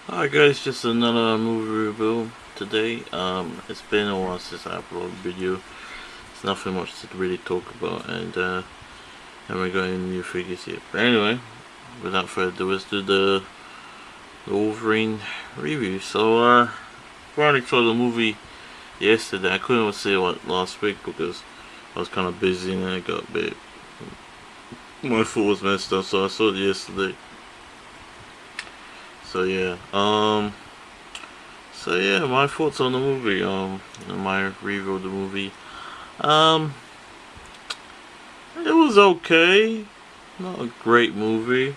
Hi guys, just another movie review today. It's been a while since I uploaded a video. It's nothing much to really talk about, and haven't got any new figures yet. But anyway, without further ado, let's do the Wolverine review. Finally saw the movie yesterday. I couldn't even see it last week because I was kind of busy and I got a bit. My foot was messed up, so I saw it yesterday. So yeah, my thoughts on the movie. My review of the movie. Um, it was okay. Not a great movie.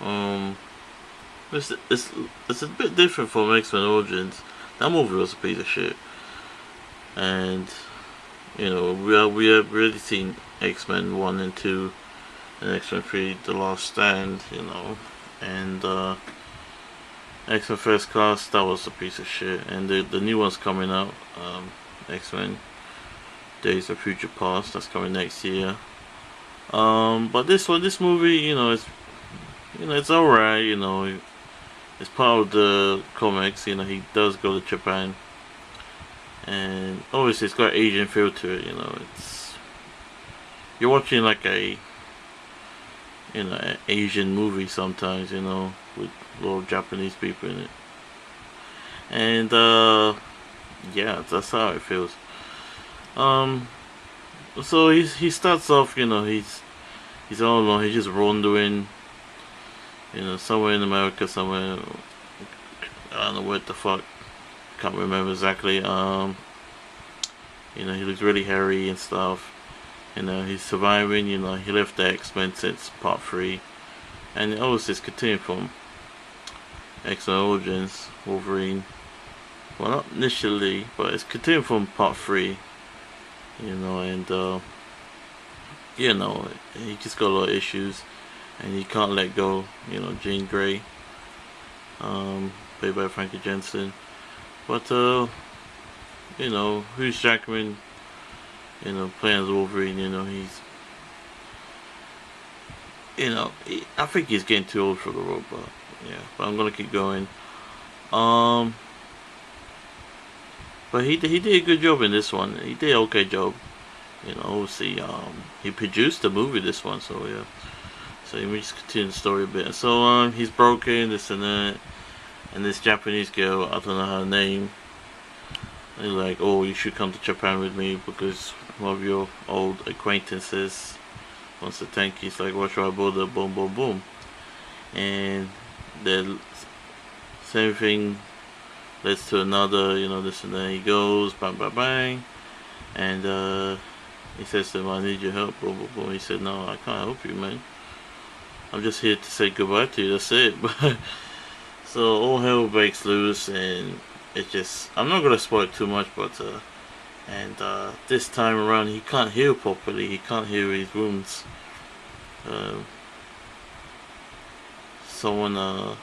Um, it's it's it's a bit different from X-Men Origins. That movie was a piece of shit. And we have really seen X-Men 1 and 2 and X-Men 3 The Last Stand. And X-Men First Class, that was a piece of shit. And the new one's coming out. X-Men Days of Future Past, that's coming next year. But this movie, it's alright. It's part of the comics. He does go to Japan, and obviously it's got Asian feel to it. You're watching like a an Asian movie sometimes. With a lot of Japanese people in it, and yeah, that's how it feels. Um, so he starts off, he's all alone. He's just wandering, somewhere in America, somewhere. I don't know what the fuck. Can't remember exactly. He looks really hairy and stuff. He's surviving. He left the X-Men since part 3, and it always just continued from X-Men Origins, Wolverine. Well, not initially, but it's continued from part 3. And he just got a lot of issues, and he can't let go. Jean Grey, played by Frankie Jensen. But Hugh Jackman, playing as Wolverine. I think he's getting too old for the role, but yeah. But I'm gonna keep going. Um, but he did a good job in this one. He did an okay job. Obviously, he produced the movie, this one, so yeah. So let me just continue the story a bit. So he's broken, this and that, and this Japanese girl, I don't know her name. They're like, oh, you should come to Japan with me because one of your old acquaintances wants to thank you. It's like, what should I bother? Boom, boom, boom. And the same thing leads to another, this and then he goes, bang, bang, bang. And he says to him, I need your help, boom, boom, boom. He said, no, I can't help you, man. I'm just here to say goodbye to you, that's it. So all hell breaks loose, and it's just, I'm not gonna spoil it too much, but this time around he can't heal properly. He can't heal his wounds. Someone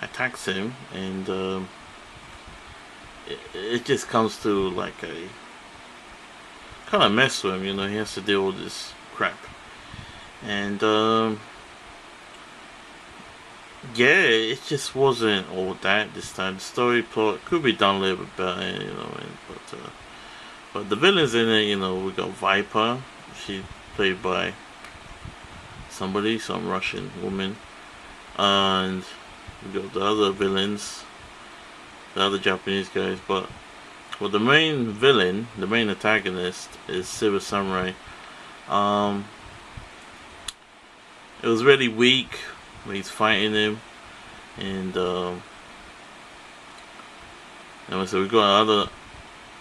attacks him, and it just comes to like a kind of mess with him. He has to deal with this crap, and yeah, it just wasn't all that this time. The story plot could be done a little bit better, but the villains in it, we got Viper. She played by some Russian woman, and we got the other villains, the other Japanese guys. But the main villain, the main antagonist, is Silver Samurai. It was really weak when he's fighting him, and so we got another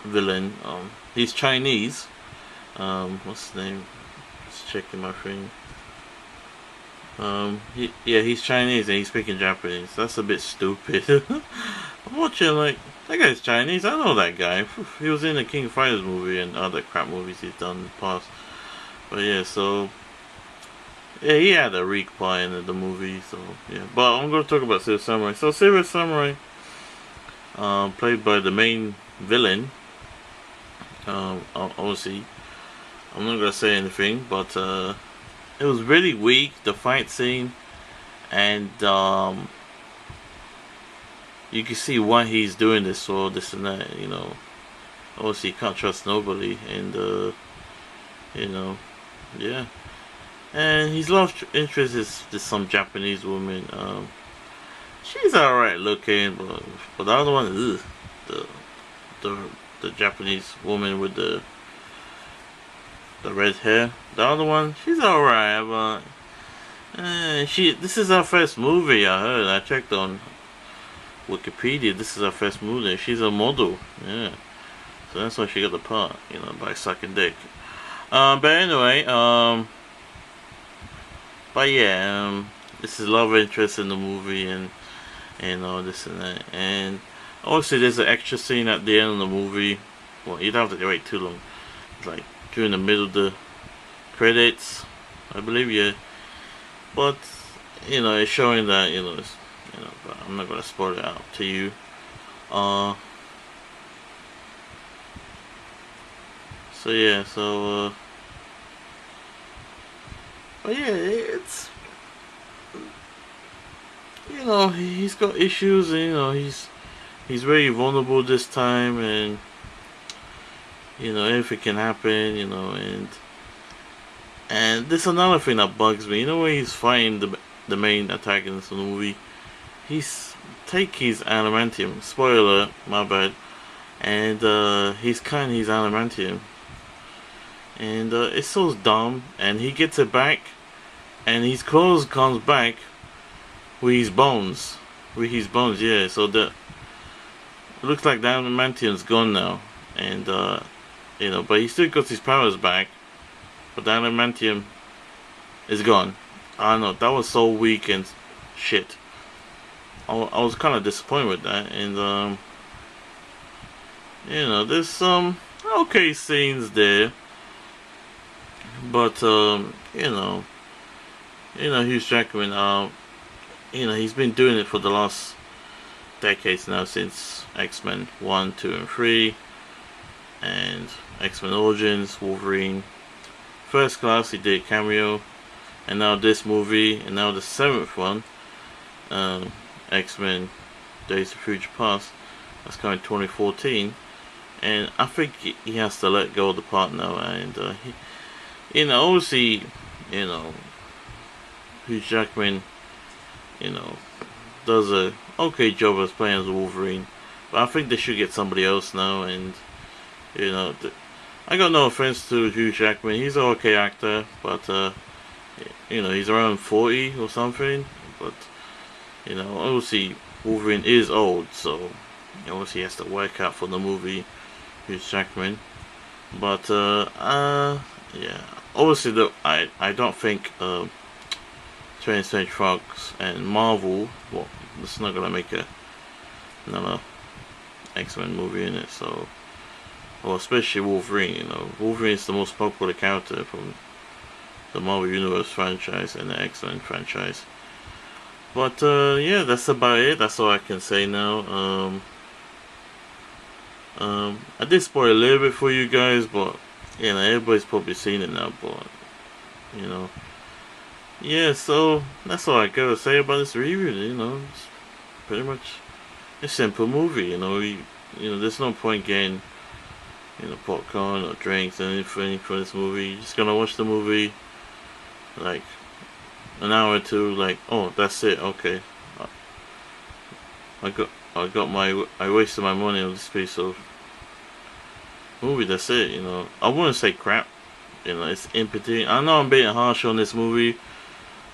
villain. He's Chinese. What's his name? Just checking my thing. He's Chinese and he's speaking Japanese. That's a bit stupid. I'm watching like, that guy's Chinese. I know that guy. He was in the King of Fighters movie and other crap movies he's done in the past. But yeah, so yeah, he had a reply in the movie. So yeah, but I'm gonna talk about Silver Samurai. So Silver Samurai, played by the main villain. Obviously, I'm not gonna say anything, but it was really weak, the fight scene, and you can see why he's doing this for this and that. Obviously, you can't trust nobody, and yeah. And his love interest is some Japanese woman. She's alright looking, but the other one, ugh, the the the Japanese woman with the red hair. The other one, she's alright, but this is her first movie. I heard. I checked on Wikipedia. This is her first movie. She's a model. Yeah, so that's why she got the part. By sucking dick. But anyway, but yeah, this is love interest in the movie, and all this and that, and obviously there's an extra scene at the end of the movie. Well, you don't have to wait too long. It's like during the middle of the credits, I believe, yeah. But it's showing that but I'm not gonna spoil it out to you. So yeah, but yeah, it's he's got issues, and he's very vulnerable this time, and anything can happen, and there's another thing that bugs me. When he's fighting the main antagonist in the movie, he's take his adamantium. Spoiler, my bad. And he's cutting his adamantium, and it's so dumb. And he gets it back, and his clothes comes back with his bones, yeah. So it looks like the adamantium's gone now, and but he still got his powers back, but the adamantium is gone. I don't know, that was so weak and shit. I was kind of disappointed with that, and there's some okay scenes there, but Hugh Jackman, he's been doing it for the last decades now, since X-Men 1, 2, and 3, and X-Men Origins, Wolverine, First Class, he did a cameo, and now this movie, and now the 7th one, X-Men Days of Future Past, that's coming 2014, and I think he has to let go of the part now, and obviously, Hugh Jackman, does a okay job as playing as Wolverine, but I think they should get somebody else now, and I got no offense to Hugh Jackman, he's an okay actor, but he's around 40 or something, but obviously Wolverine is old, so obviously he has to work out for the movie, Hugh Jackman, but yeah, obviously I don't think 20th Century Fox and Marvel, well, it's not gonna make another X-Men movie in it, so, well, especially Wolverine. Wolverine is the most popular character from the Marvel Universe franchise and the X-Men franchise. But yeah, that's about it. That's all I can say now. I did spoil a little bit for you guys, but everybody's probably seen it now. But yeah. So that's all I gotta say about this review. It's pretty much a simple movie. There's no point getting popcorn or drinks or anything for this movie. You're just gonna watch the movie, like an hour or two, like, oh, that's it, okay. I wasted my money on this piece of movie, that's it, I wouldn't say crap, it's empty. I know I'm being harsh on this movie,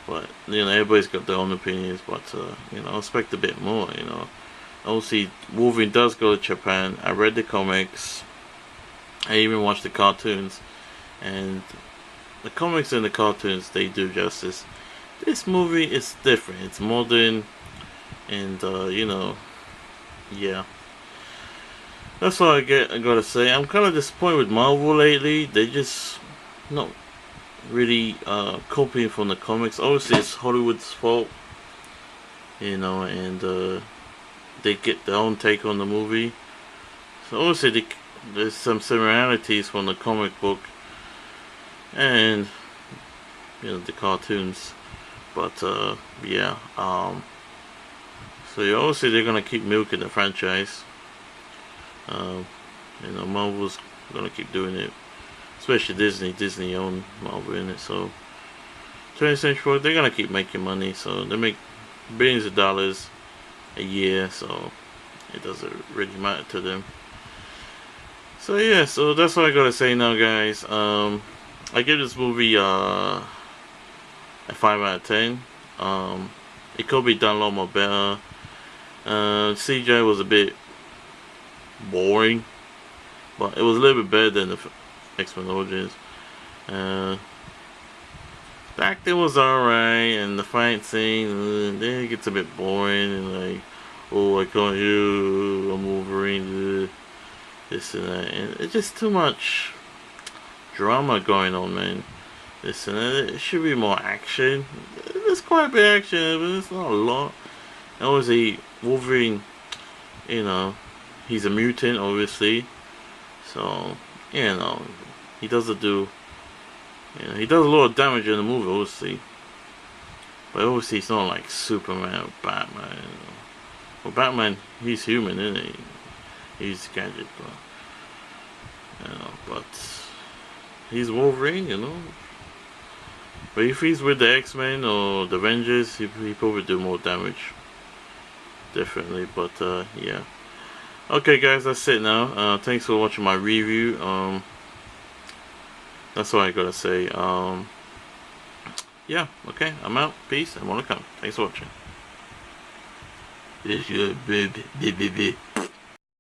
but, everybody's got their own opinions, but, I expect a bit more, Obviously, Wolverine does go to Japan. I read the comics, I even watched the cartoons, and the comics and the cartoons, they do justice. This movie is different. It's modern, and yeah. That's all I gotta say. I'm kind of disappointed with Marvel lately. They just not really copying from the comics. Obviously, it's Hollywood's fault, and they get their own take on the movie. So obviously, there's some similarities from the comic book and the cartoons. But yeah. So you obviously they're gonna keep milking the franchise. Um, Marvel's gonna keep doing it, especially Disney. Disney own Marvel in it, so 20th Century Fox, they're gonna keep making money. So they make billions of dollars a year, so it doesn't really matter to them. So yeah, so that's what I gotta say now, guys. I give this movie a 5 out of 10. It could be done a lot more better. CGI was a bit boring, but it was a little bit better than the X-Men Origins. Uh, the acting was alright, and the fight scene, then it gets a bit boring, and like, oh, I can't hear, I'm Wolverine, this and that, and it's just too much drama going on, man. This and that. It should be more action. There's quite a bit of action, but it's not a lot. And obviously, Wolverine, you know, he's a mutant, obviously. So, he doesn't do, he does a lot of damage in the movie, obviously. But obviously, it's not like Superman or Batman. Well, Batman, he's human, isn't he? He's gadget, but he's Wolverine. But if he's with the X-Men or the Avengers, he probably do more damage. Definitely, but yeah. Okay, guys, that's it now. Thanks for watching my review. That's all I gotta say. Yeah, okay, I'm out. Peace, and wanna come. Thanks for watching. This is good, baby.